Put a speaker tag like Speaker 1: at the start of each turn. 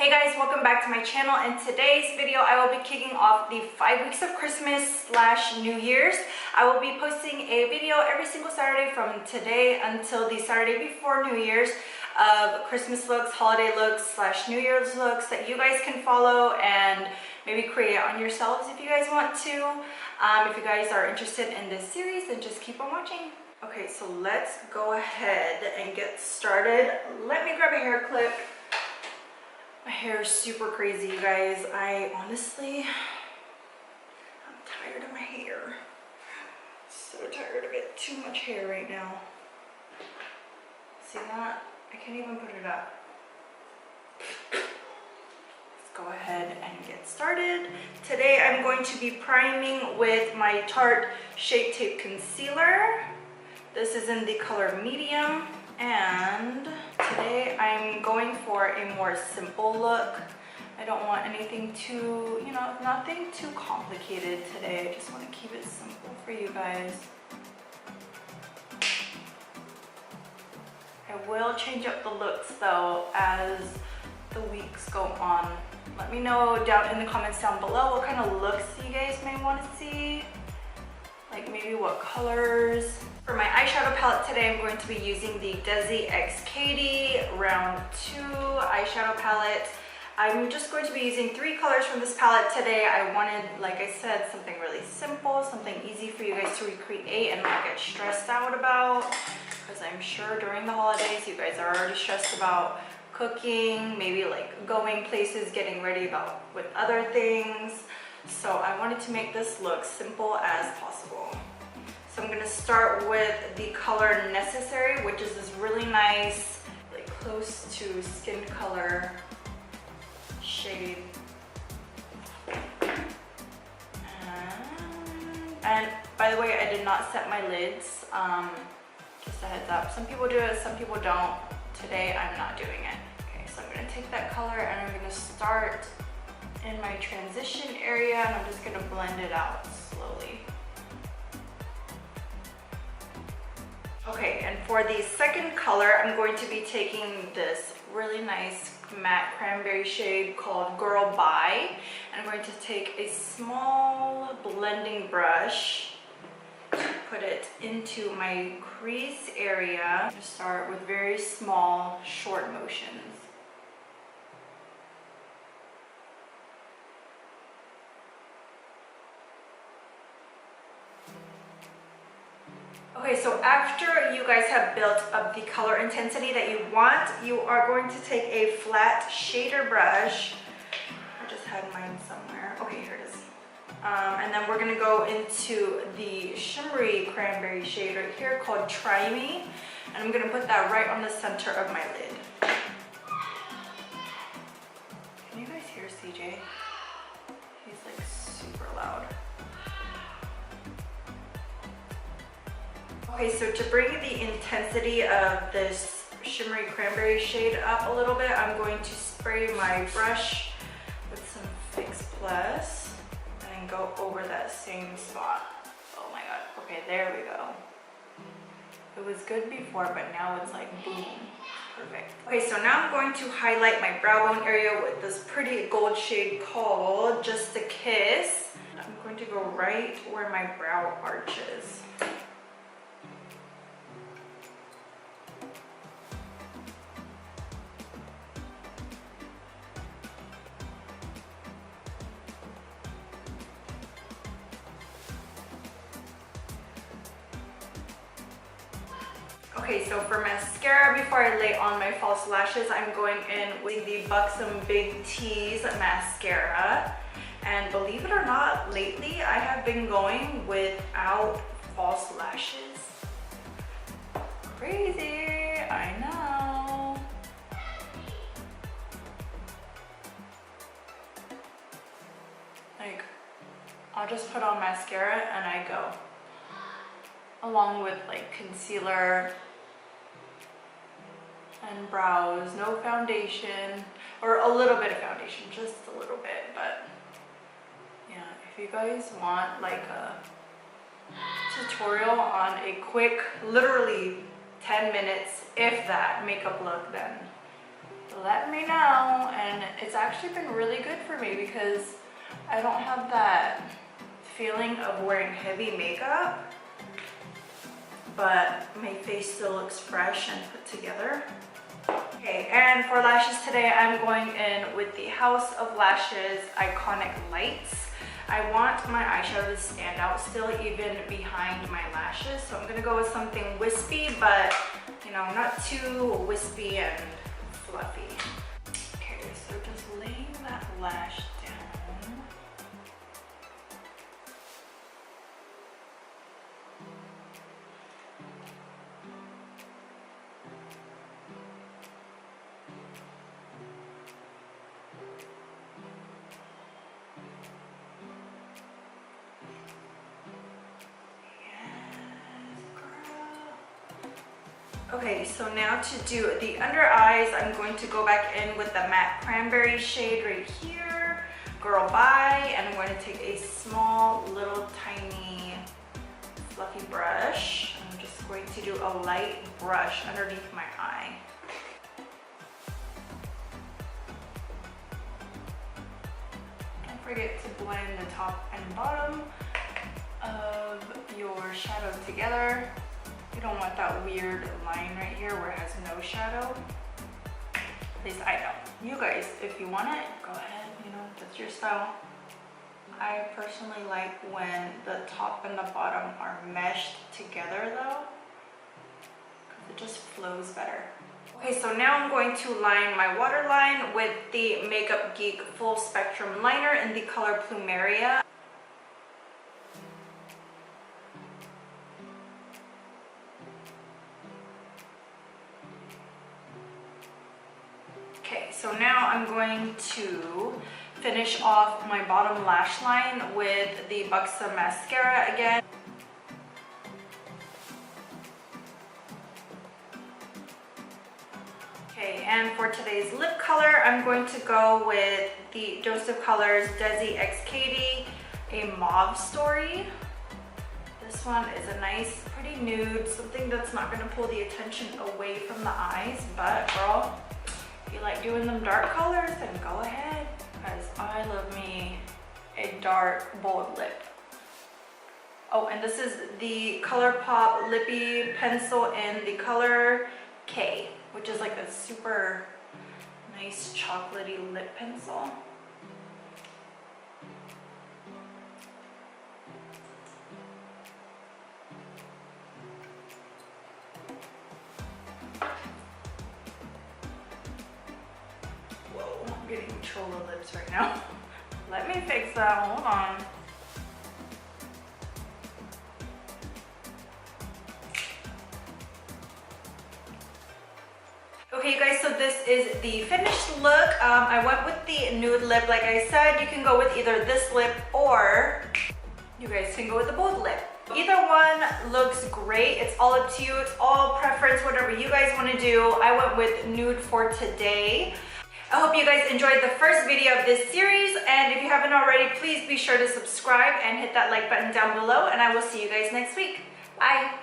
Speaker 1: Hey guys, welcome back to my channel. In today's video, I will be kicking off the 5 weeks of Christmas / New Year's. I will be posting a video every single Saturday from today until the Saturday before New Year's of Christmas looks, holiday looks / New Year's looks that you guys can follow and maybe create on yourselves if you guys want to. If you guys are interested in this series, then just keep on watching. Okay, so let's go ahead and get started. Let me grab a hair clip. My hair is super crazy, you guys. I'm tired of my hair. So tired of it. Too much hair right now. See that? I can't even put it up. Let's go ahead and get started. Today I'm going to be priming with my Tarte Shape Tape Concealer. This is in the color medium. And today I'm going for a more simple look. I don't want anything too, nothing too complicated today. I just want to keep it simple for you guys. I will change up the looks though as the weeks go on. Let me know down in the comments down below what kind of looks you guys may want to see. Like maybe what colors. For my eyeshadow palette today, I'm going to be using the Desi X Katie Round 2 eyeshadow palette. I'm just going to be using 3 colors from this palette today. I wanted, like I said, something really simple, something easy for you guys to recreate and not get stressed out about. Because I'm sure during the holidays, you guys are already stressed about cooking, maybe like going places, getting ready with other things. So I wanted to make this look simple as possible. So I'm going to start with the color Necessary, which is this really nice, like close to skin color shade. And by the way, I did not set my lids. Just a heads up. Some people do it, some people don't. Today I'm not doing it. Okay, so I'm going to take that color and I'm going to start in my transition area and I'm just going to blend it out slowly. Okay, and for the second color, I'm going to be taking this really nice matte cranberry shade called Girl Bye. And I'm going to take a small blending brush to put it into my crease area. I'm going to start with very small, short motions. Okay, so after you guys have built up the color intensity that you want, you are going to take a flat shader brush. I just had mine somewhere. Okay, here it is. And then we're going to go into the shimmery cranberry shade right here called Try Me. And I'm going to put that right on the center of my lid. Can you guys hear CJ? He's like super loud. Okay, so to bring the intensity of this shimmery cranberry shade up a little bit, I'm going to spray my brush with some Fix Plus and then go over that same spot. Oh my god. Okay, there we go. It was good before, but now it's like boom. Perfect. Okay, so now I'm going to highlight my brow bone area with this pretty gold shade called Just a Kiss. I'm going to go right where my brow arches. Okay, so for mascara, before I lay on my false lashes, I'm going in with the Buxom Big T's mascara. And believe it or not, lately I have been going without false lashes. Crazy, I know. Like, I'll just put on mascara and I go. Along with like concealer and brows, no foundation, or a little bit of foundation, just a little bit. But yeah, if you guys want like a tutorial on a quick, literally 10 minutes, if that, makeup look, then let me know. And it's actually been really good for me because I don't have that feeling of wearing heavy makeup, but my face still looks fresh and put together. Okay, and for lashes today, I'm going in with the House of Lashes Iconic Lights. I want my eyeshadow to stand out still even behind my lashes, so I'm gonna go with something wispy, but you know, not too wispy and fluffy. Okay, so just laying that lash down. Okay, so now to do the under eyes, I'm going to go back in with the matte Cranberry shade right here, Girl Bye, and I'm going to take a small, little, tiny, fluffy brush. I'm just going to do a light brush underneath my eye. Don't forget to blend the top and bottom of your shadow together. You don't want that weird line right here where it has no shadow. At least I don't. You guys, if you want it, go ahead, you know, that's your style. I personally like when the top and the bottom are meshed together though, because it just flows better. Okay, so now I'm going to line my waterline with the Makeup Geek Full Spectrum Liner in the color Plumeria. Okay, so now I'm going to finish off my bottom lash line with the Buxom mascara again. Okay, and for today's lip color, I'm going to go with the Dose of Colors Desi X Katie, a Mauve Story. This one is a nice, pretty nude, something that's not going to pull the attention away from the eyes, but girl, if you like doing them dark colors, then go ahead, because I love me a dark, bold lip. Oh, and this is the ColourPop Lippy Pencil in the color K, which is like a super nice chocolatey lip pencil. Getting cholo lips right now. Let me fix that, hold on. Okay you guys, so this is the finished look. I went with the nude lip like I said. You can go with either this lip or you guys can go with the bold lip. Either one looks great. It's all up to you. It's all preference, whatever you guys want to do. I went with nude for today. I hope you guys enjoyed the first video of this series, and if you haven't already, please be sure to subscribe and hit that like button down below, and I will see you guys next week. Bye!